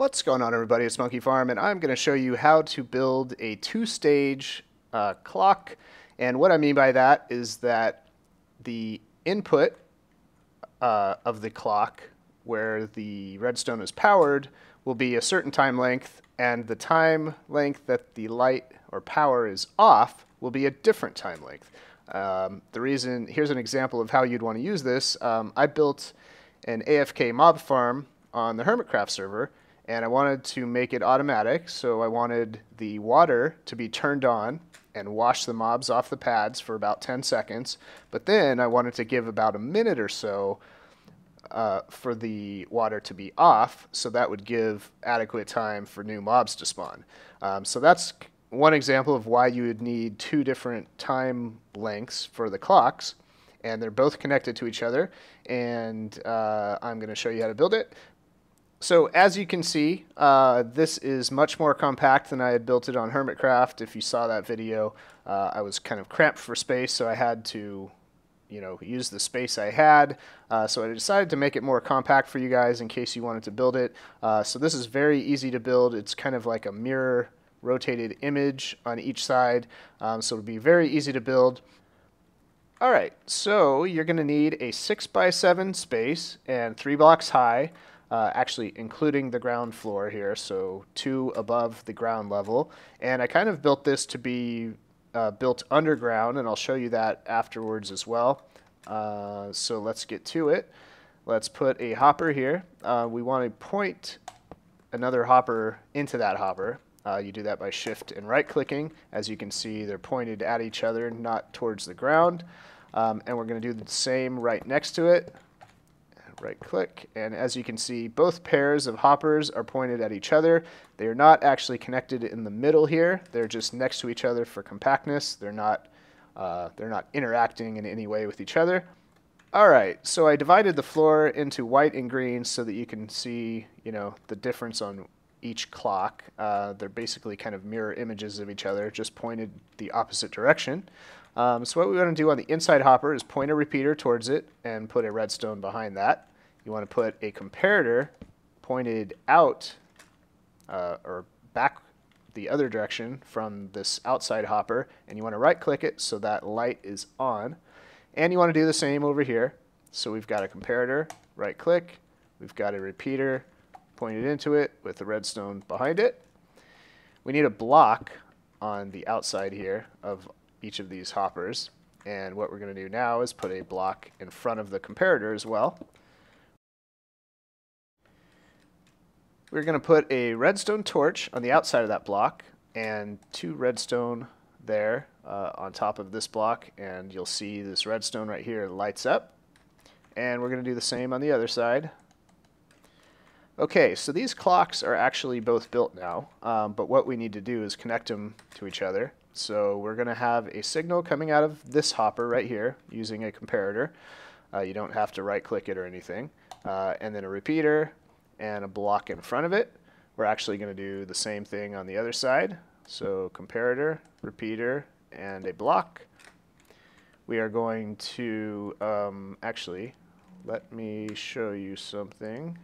What's going on, everybody? It's Monkey Farm, and I'm going to show you how to build a two-stage clock. And what I mean by that is that the input of the clock, where the redstone is powered, will be a certain time length, and the time length that the light or power is off will be a different time length. Here's an example of how you'd want to use this. I built an AFK mob farm on the Hermitcraft server, and I wanted to make it automatic, so I wanted the water to be turned on and wash the mobs off the pads for about 10 seconds, but then I wanted to give about a minute or so for the water to be off, so that would give adequate time for new mobs to spawn. So that's one example of why you would need two different time lengths for the clocks, and they're both connected to each other, and I'm going to show you how to build it. So as you can see, this is much more compact than I had built it on Hermitcraft. If you saw that video, I was kind of cramped for space, so I had to, use the space I had. So I decided to make it more compact for you guys in case you wanted to build it. So this is very easy to build. It's kind of like a mirror rotated image on each side, so it'll be very easy to build. Alright, so you're going to need a 6x7 space and 3 blocks high. Actually including the ground floor here, so 2 above the ground level. And I kind of built this to be built underground, and I'll show you that afterwards as well. So let's get to it. Let's put a hopper here. We want to point another hopper into that hopper. You do that by shift and right clicking. As you can see, they're pointed at each other, not towards the ground. And we're going to do the same right next to it. Right click, and as you can see, both pairs of hoppers are pointed at each other. They are not actually connected in the middle here. They're just next to each other for compactness. They're not interacting in any way with each other. Alright, so I divided the floor into white and green so that you can see, the difference on each clock. They're basically kind of mirror images of each other, just pointed the opposite direction. So what we want to do on the inside hopper is point a repeater towards it and put a redstone behind that. You want to put a comparator pointed out or back the other direction from this outside hopper, and you want to right click it so that light is on. And you want to do the same over here. So we've got a comparator, right click, we've got a repeater pointed into it with the redstone behind it. We need a block on the outside here of each of these hoppers, and what we're going to do now is put a block in front of the comparator as well. We're going to put a redstone torch on the outside of that block and 2 redstone there on top of this block, and you'll see this redstone right here lights up. And we're going to do the same on the other side. Okay, so these clocks are actually both built now, but what we need to do is connect them to each other. So we're going to have a signal coming out of this hopper right here using a comparator. You don't have to right click it or anything. And then a repeater and a block in front of it. We're actually going to do the same thing on the other side. So comparator, repeater, and a block. We are going to, actually, let me show you something.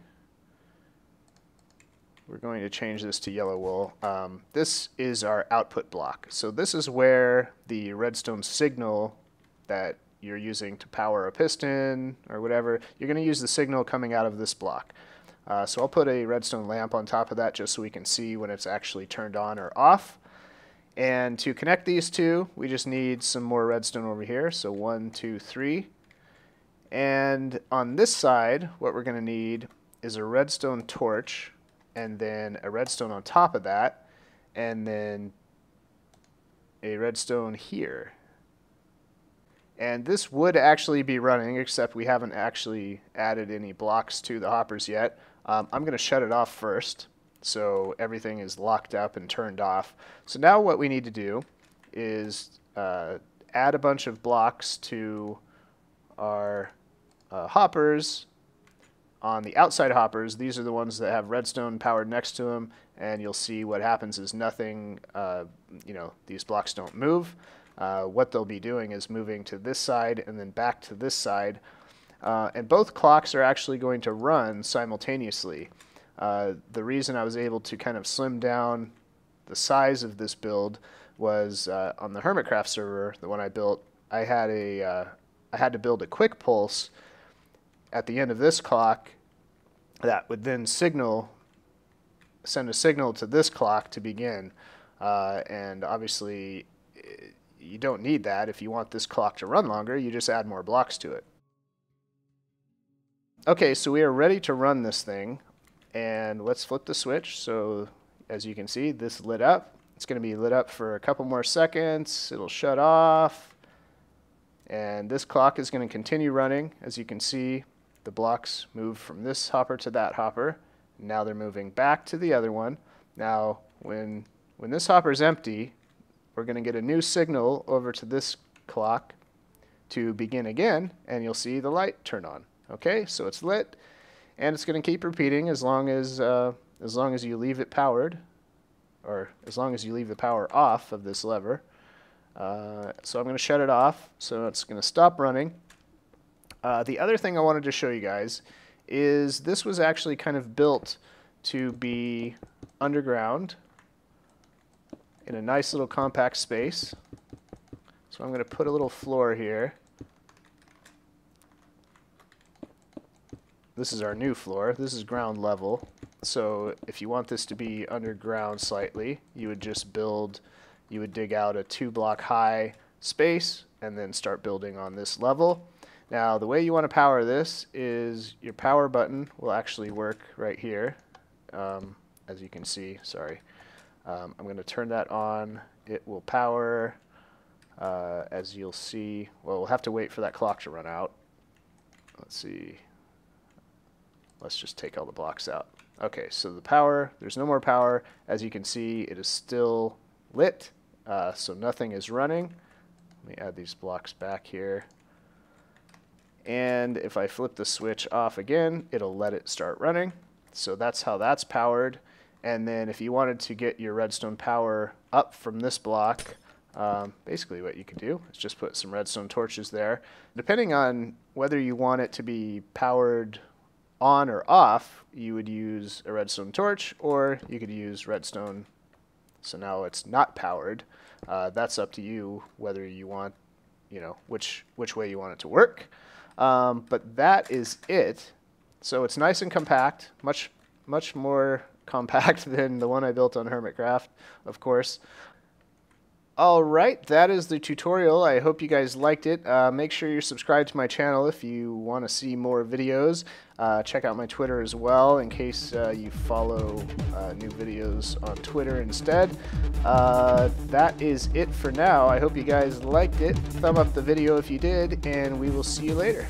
We're going to change this to yellow wool. This is our output block. So this is where the redstone signal that you're using to power a piston or whatever, you're going to use the signal coming out of this block. So I'll put a redstone lamp on top of that just so we can see when it's actually turned on or off. And to connect these two, we just need some more redstone over here. So 1, 2, 3. And on this side, what we're going to need is a redstone torch, and then a redstone on top of that, and then a redstone here. And this would actually be running, except we haven't actually added any blocks to the hoppers yet. I'm going to shut it off first, so everything is locked up and turned off. So now what we need to do is add a bunch of blocks to our hoppers. On the outside hoppers, these are the ones that have redstone powered next to them, and you'll see what happens is nothing, these blocks don't move. What they'll be doing is moving to this side and then back to this side. And both clocks are actually going to run simultaneously. The reason I was able to kind of slim down the size of this build was on the Hermitcraft server, the one I built, I had to build a quick pulse at the end of this clock that would then send a signal to this clock to begin. And obviously, you don't need that. If you want this clock to run longer, you just add more blocks to it. Okay, so we are ready to run this thing. And let's flip the switch. So as you can see, this lit up. It's going to be lit up for a couple more seconds. It'll shut off. And this clock is going to continue running. As you can see, the blocks move from this hopper to that hopper. Now they're moving back to the other one. Now, when this hopper is empty, we're going to get a new signal over to this clock to begin again, and you'll see the light turn on. Okay, so it's lit, and it's going to keep repeating as long as you leave it powered, or as long as you leave the power off of this lever. So I'm going to shut it off, so it's going to stop running. The other thing I wanted to show you guys is this was actually kind of built to be underground in a nice little compact space. So I'm going to put a little floor here. This is our new floor. This is ground level. So if you want this to be underground slightly, you would dig out a 2-block high space and then start building on this level. Now the way you want to power this is your power button will actually work right here. As you can see, sorry. I'm going to turn that on. It will power, as you'll see. Well, we'll have to wait for that clock to run out. Let's see. Let's just take all the blocks out. Okay, so the power, there's no more power. As you can see, it is still lit, so nothing is running. Let me add these blocks back here. And if I flip the switch off again, it'll let it start running. So that's how that's powered. And then if you wanted to get your redstone power up from this block, basically what you could do is just put some redstone torches there. Depending on whether you want it to be powered on or off, you would use a redstone torch, or you could use redstone. So now it's not powered. That's up to you whether you want, which way you want it to work. But that is it. So it's nice and compact, much more compact than the one I built on Hermitcraft, of course. Alright, that is the tutorial. I hope you guys liked it. Make sure you're subscribed to my channel if you want to see more videos. Check out my Twitter as well in case you follow new videos on Twitter instead. That is it for now. I hope you guys liked it. Thumb up the video if you did, and we will see you later.